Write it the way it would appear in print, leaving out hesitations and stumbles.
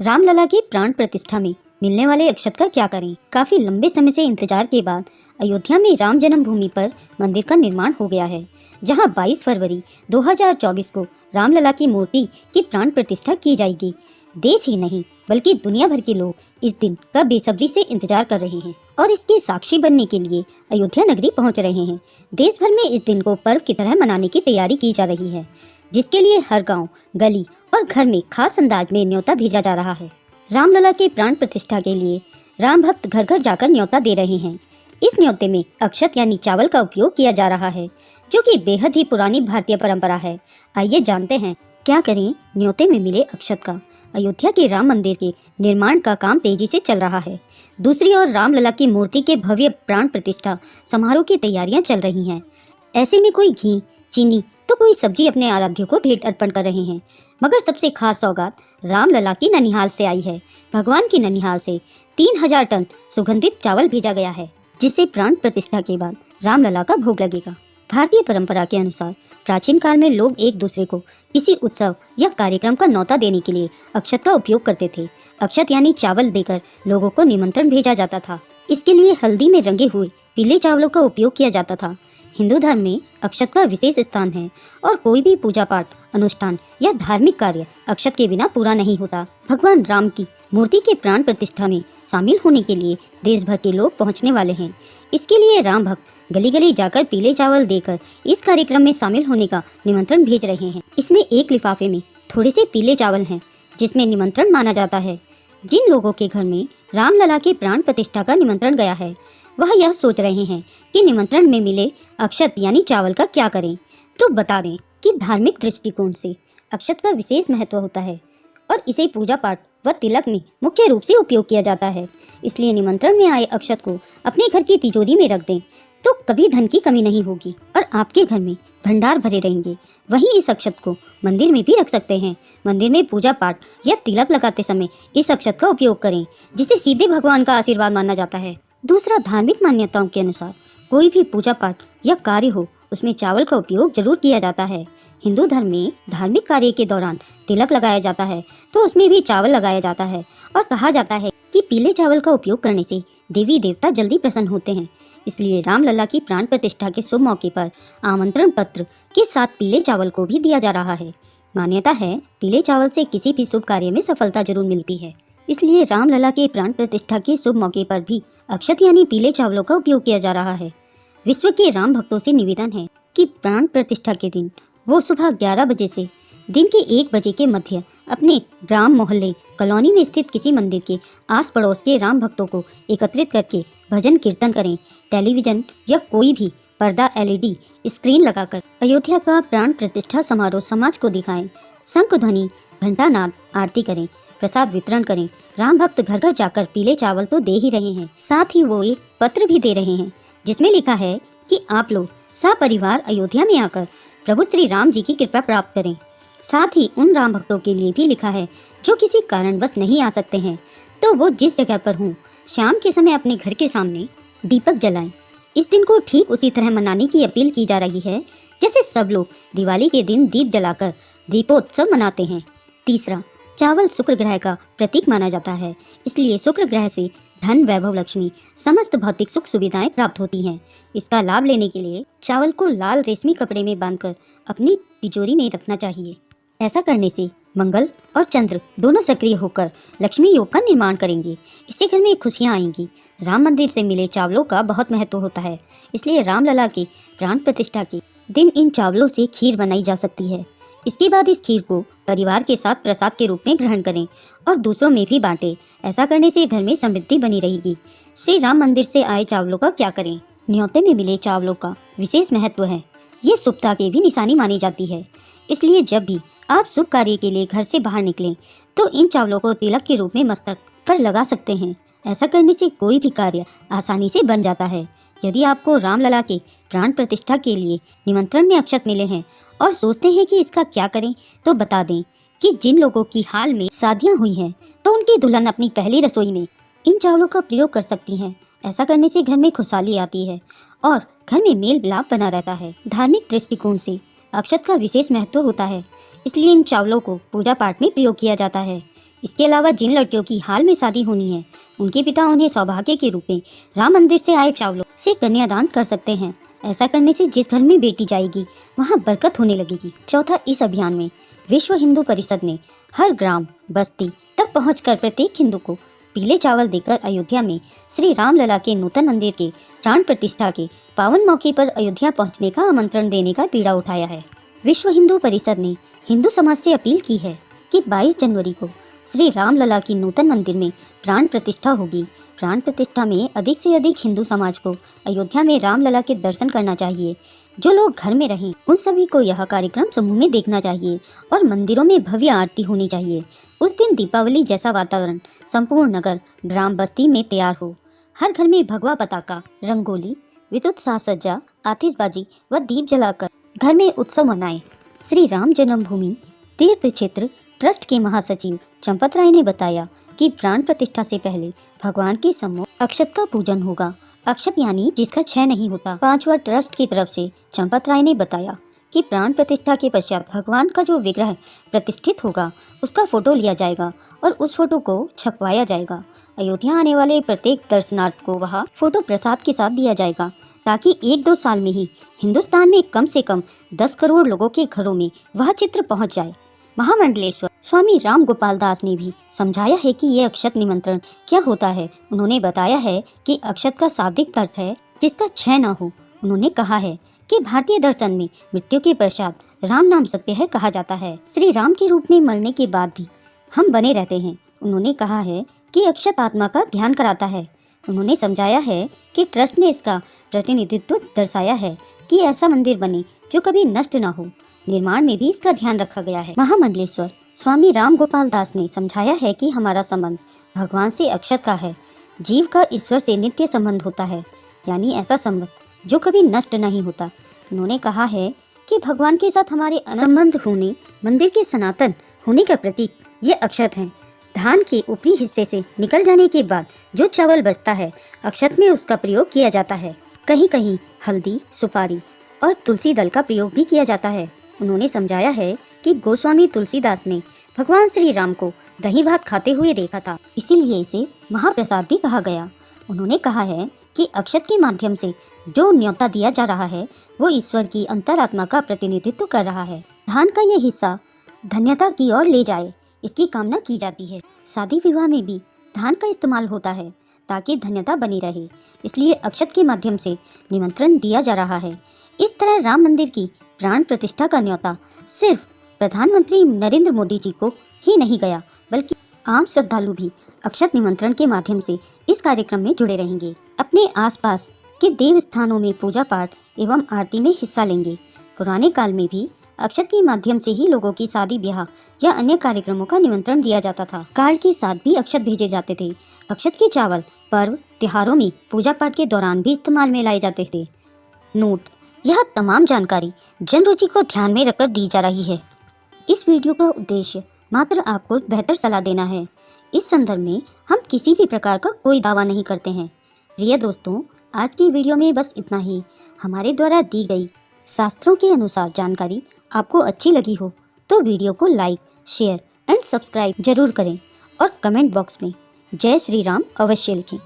रामलला की प्राण प्रतिष्ठा में मिलने वाले अक्षत का क्या करें। काफी लंबे समय से इंतजार के बाद अयोध्या में राम जन्मभूमि पर मंदिर का निर्माण हो गया है, जहां 22 फरवरी 2024 को रामलला की मूर्ति की प्राण प्रतिष्ठा की जाएगी। देश ही नहीं बल्कि दुनिया भर के लोग इस दिन का बेसब्री से इंतजार कर रहे हैं और इसके साक्षी बनने के लिए अयोध्या नगरी पहुंच रहे हैं। देश भर में इस दिन को पर्व की तरह मनाने की तैयारी की जा रही है, जिसके लिए हर गांव, गली और घर में खास अंदाज में न्योता भेजा जा रहा है। रामलला के प्राण प्रतिष्ठा के लिए राम भक्त घर घर जाकर न्योता दे रहे हैं। इस न्योते में अक्षत यानी चावल का उपयोग किया जा रहा है, जो कि बेहद ही पुरानी भारतीय परंपरा है। आइए जानते हैं क्या करें न्योते में मिले अक्षत का। अयोध्या के राम मंदिर के निर्माण का काम तेजी से चल रहा है। दूसरी ओर रामलला की मूर्ति के भव्य प्राण प्रतिष्ठा समारोह की तैयारियां चल रही हैं। ऐसे में कोई घी, चीनी तो कोई सब्जी अपने आराध्य को भेंट अर्पण कर रहे हैं, मगर सबसे खास सौगात रामलला की ननिहाल से आई है। भगवान की ननिहाल से 3000 टन सुगंधित चावल भेजा गया है, जिससे प्राण प्रतिष्ठा के बाद रामलला का भोग लगेगा। भारतीय परंपरा के अनुसार प्राचीन काल में लोग एक दूसरे को किसी उत्सव या कार्यक्रम का न्योता देने के लिए अक्षत का उपयोग करते थे। अक्षत यानी चावल देकर लोगों को निमंत्रण भेजा जाता था। इसके लिए हल्दी में रंगे हुए पीले चावलों का उपयोग किया जाता था। हिंदू धर्म में अक्षत का विशेष स्थान है और कोई भी पूजा पाठ, अनुष्ठान या धार्मिक कार्य अक्षत के बिना पूरा नहीं होता। भगवान राम की मूर्ति के प्राण प्रतिष्ठा में शामिल होने के लिए देश भर के लोग पहुंचने वाले हैं। इसके लिए राम भक्त गली गली जाकर पीले चावल देकर इस कार्यक्रम में शामिल होने का निमंत्रण भेज रहे हैं। इसमें एक लिफाफे में थोड़े से पीले चावल हैं, जिसमें निमंत्रण माना जाता है। जिन लोगों के घर में रामलला के प्राण प्रतिष्ठा का निमंत्रण गया है, वह यह सोच रहे हैं कि निमंत्रण में मिले अक्षत यानी चावल का क्या करें। तो बता दें कि धार्मिक दृष्टिकोण से अक्षत का विशेष महत्व होता है और इसे पूजा पाठ व तिलक में मुख्य रूप से उपयोग किया जाता है। इसलिए निमंत्रण में आए अक्षत को अपने घर की तिजोरी में रख दें तो कभी धन की कमी नहीं होगी और आपके घर में भंडार भरे रहेंगे। वहीं इस अक्षत को मंदिर में भी रख सकते हैं। मंदिर में पूजा पाठ या तिलक लगाते समय इस अक्षत का उपयोग करें, जिसे सीधे भगवान का आशीर्वाद माना जाता है। दूसरा, धार्मिक मान्यताओं के अनुसार कोई भी पूजा पाठ या कार्य हो, उसमें चावल का उपयोग जरूर किया जाता है। हिंदू धर्म में धार्मिक कार्य के दौरान तिलक लगाया जाता है तो उसमें भी चावल लगाया जाता है और कहा जाता है कि पीले चावल का उपयोग करने से देवी देवता जल्दी प्रसन्न होते हैं। इसलिए रामलला की प्राण प्रतिष्ठा के शुभ मौके पर आमंत्रण पत्र के साथ पीले चावल को भी दिया जा रहा है। मान्यता है पीले चावल से किसी भी शुभ कार्य में सफलता जरूर मिलती है। इसलिए रामलला के प्राण प्रतिष्ठा के शुभ मौके पर भी अक्षत यानी पीले चावलों का उपयोग किया जा रहा है। विश्व के राम भक्तों से निवेदन है कि प्राण प्रतिष्ठा के दिन वो सुबह 11 बजे से दिन के 1 बजे के मध्य अपने ग्राम, मोहल्ले, कॉलोनी में स्थित किसी मंदिर के आस पड़ोस के राम भक्तों को एकत्रित करके भजन कीर्तन करें। टेलीविजन या कोई भी पर्दा LED स्क्रीन लगाकर अयोध्या का प्राण प्रतिष्ठा समारोह समाज को दिखाएं। शंख ध्वनि, घंटानाद, आरती करें, प्रसाद वितरण करें। राम भक्त घर घर जाकर पीले चावल तो दे ही रहे हैं, साथ ही वो एक पत्र भी दे रहे हैं जिसमें लिखा है कि आप लोग सपरिवार अयोध्या में आकर प्रभु श्री राम जी की कृपा प्राप्त करें। साथ ही उन राम भक्तों के लिए भी लिखा है जो किसी कारणवश नहीं आ सकते हैं, तो वो जिस जगह पर हों शाम के समय अपने घर के सामने दीपक जलाएं। इस दिन को ठीक उसी तरह मनाने की अपील की जा रही है जैसे सब लोग दिवाली के दिन दीप जलाकर दीपोत्सव मनाते हैं। तीसरा, चावल शुक्र ग्रह का प्रतीक माना जाता है, इसलिए शुक्र ग्रह से धन, वैभव, लक्ष्मी, समस्त भौतिक सुख सुविधाएं प्राप्त होती हैं। इसका लाभ लेने के लिए चावल को लाल रेशमी कपड़े में बांधकर अपनी तिजोरी में रखना चाहिए। ऐसा करने से मंगल और चंद्र दोनों सक्रिय होकर लक्ष्मी योग का निर्माण करेंगे। इससे घर में खुशियां आएंगी। राम मंदिर से मिले चावलों का बहुत महत्व होता है, इसलिए रामलला के प्राण प्रतिष्ठा के दिन इन चावलों से खीर बनाई जा सकती है। इसके बाद इस खीर को परिवार के साथ प्रसाद के रूप में ग्रहण करें और दूसरों में भी बांटें। ऐसा करने से घर में समृद्धि बनी रहेगी। श्री राम मंदिर से आए चावलों का क्या करें। न्योते में मिले चावलों का विशेष महत्व है। ये शुभता की भी निशानी मानी जाती है। इसलिए जब भी आप शुभ कार्य के लिए घर से बाहर निकलें तो इन चावलों को तिलक के रूप में मस्तक पर लगा सकते हैं। ऐसा करने से कोई भी कार्य आसानी से बन जाता है। यदि आपको रामलला के प्राण प्रतिष्ठा के लिए निमंत्रण में अक्षत मिले हैं और सोचते हैं कि इसका क्या करें, तो बता दें कि जिन लोगों की हाल में शादियां हुई हैं तो उनकी दुल्हन अपनी पहली रसोई में इन चावलों का प्रयोग कर सकती हैं। ऐसा करने से घर में खुशहाली आती है और घर में मेल मिलाप बना रहता है। धार्मिक दृष्टिकोण से अक्षत का विशेष महत्व होता है, इसलिए इन चावलों को पूजा पाठ में प्रयोग किया जाता है। इसके अलावा जिन लड़कियों की हाल में शादी होनी है, उनके पिता उन्हें सौभाग्य के रूप में राम मंदिर से आए चावलों से कन्यादान कर सकते हैं। ऐसा करने से जिस घर में बेटी जाएगी वहाँ बरकत होने लगेगी। चौथा, इस अभियान में विश्व हिंदू परिषद ने हर ग्राम बस्ती तक पहुंचकर प्रत्येक हिंदू को पीले चावल देकर अयोध्या में श्री राम लला के नूतन मंदिर के प्राण प्रतिष्ठा के पावन मौके पर अयोध्या पहुंचने का आमंत्रण देने का बीड़ा उठाया है। विश्व हिंदू परिषद ने हिंदू समाज से अपील की है कि 22 जनवरी को श्री राम लला की नूतन मंदिर में प्राण प्रतिष्ठा होगी। प्राण प्रतिष्ठा में अधिक से अधिक हिंदू समाज को अयोध्या में राम लला के दर्शन करना चाहिए। जो लोग घर में रहें उन सभी को यह कार्यक्रम समूह में देखना चाहिए और मंदिरों में भव्य आरती होनी चाहिए। उस दिन दीपावली जैसा वातावरण संपूर्ण नगर ग्राम बस्ती में तैयार हो। हर घर में भगवा पताका, रंगोली, विद्युत साज सज्जा, आतिशबाजी व दीप जलाकर घर में उत्सव मनाएं। श्री राम जन्मभूमि तीर्थ क्षेत्र ट्रस्ट के महासचिव चंपत राय ने बताया कि प्राण प्रतिष्ठा से पहले भगवान के सम्मुख अक्षत का पूजन होगा। अक्षत यानी जिसका क्षय नहीं होता। 5वां ट्रस्ट की तरफ से चंपत राय ने बताया कि प्राण प्रतिष्ठा के पश्चात भगवान का जो विग्रह प्रतिष्ठित होगा उसका फोटो लिया जाएगा और उस फोटो को छपवाया जाएगा। अयोध्या आने वाले प्रत्येक दर्शनार्थ को वह फोटो प्रसाद के साथ दिया जाएगा ताकि 1-2 साल में ही हिंदुस्तान में कम से कम 10 करोड़ लोगों के घरों में वह चित्र पहुंच जाए। महामंडलेश्वर स्वामी राम गोपाल दास ने भी समझाया है कि ये अक्षत निमंत्रण क्या होता है। उन्होंने बताया है कि अक्षत का शाब्दिक अर्थ है जिसका क्षय न हो। उन्होंने कहा है कि भारतीय दर्शन में मृत्यु के पश्चात राम नाम सत्य है कहा जाता है। श्री राम के रूप में मरने के बाद भी हम बने रहते हैं। उन्होंने कहा है कि अक्षत आत्मा का ध्यान कराता है। उन्होंने समझाया है कि ट्रस्ट ने इसका प्रतिनिधित्व दर्शाया है कि ऐसा मंदिर बने जो कभी नष्ट न हो। निर्माण में भी इसका ध्यान रखा गया है। महामंडलेश्वर स्वामी राम गोपाल दास ने समझाया है कि हमारा संबंध भगवान से अक्षत का है। जीव का ईश्वर से नित्य संबंध होता है, यानी ऐसा संबंध जो कभी नष्ट नहीं होता। उन्होंने कहा है कि भगवान के साथ हमारे संबंध होने, मंदिर के सनातन होने का प्रतीक ये अक्षत हैं। धान के ऊपरी हिस्से से निकल जाने के बाद जो चावल बचता है अक्षत में उसका प्रयोग किया जाता है। कहीं कहीं हल्दी, सुपारी और तुलसी दल का प्रयोग भी किया जाता है। उन्होंने समझाया है कि गोस्वामी तुलसीदास ने भगवान श्री राम को दही भात खाते हुए देखा था, इसीलिए इसे महाप्रसाद भी कहा गया। उन्होंने कहा है कि अक्षत के माध्यम से जो न्योता दिया जा रहा है वो ईश्वर की अंतरात्मा का प्रतिनिधित्व कर रहा है। धान का ये हिस्सा धन्यता की ओर ले जाए, इसकी कामना की जाती है। शादी विवाह में भी धान का इस्तेमाल होता है ताकि धन्यता बनी रहे, इसलिए अक्षत के माध्यम से निमंत्रण दिया जा रहा है। इस तरह राम मंदिर की प्राण प्रतिष्ठा का न्योता सिर्फ प्रधानमंत्री नरेंद्र मोदी जी को ही नहीं गया, बल्कि आम श्रद्धालु भी अक्षत निमंत्रण के माध्यम से इस कार्यक्रम में जुड़े रहेंगे। अपने आसपास के देव स्थानों में पूजा पाठ एवं आरती में हिस्सा लेंगे। पुराने काल में भी अक्षत के माध्यम से ही लोगों की शादी ब्याह या अन्य कार्यक्रमों का निमंत्रण दिया जाता था। कार्ड के साथ भी अक्षत भेजे जाते थे। अक्षत के चावल पर्व त्योहारों में पूजा पाठ के दौरान भी इस्तेमाल में लाए जाते थे। नोट: यह तमाम जानकारी जन रुचि को ध्यान में रखकर दी जा रही है। इस वीडियो का उद्देश्य मात्र आपको बेहतर सलाह देना है। इस संदर्भ में हम किसी भी प्रकार का कोई दावा नहीं करते हैं। प्रिय दोस्तों, आज की वीडियो में बस इतना ही। हमारे द्वारा दी गई शास्त्रों के अनुसार जानकारी आपको अच्छी लगी हो तो वीडियो को लाइक, शेयर एंड सब्सक्राइब जरूर करें और कमेंट बॉक्स में जय श्री राम अवश्य लिखें।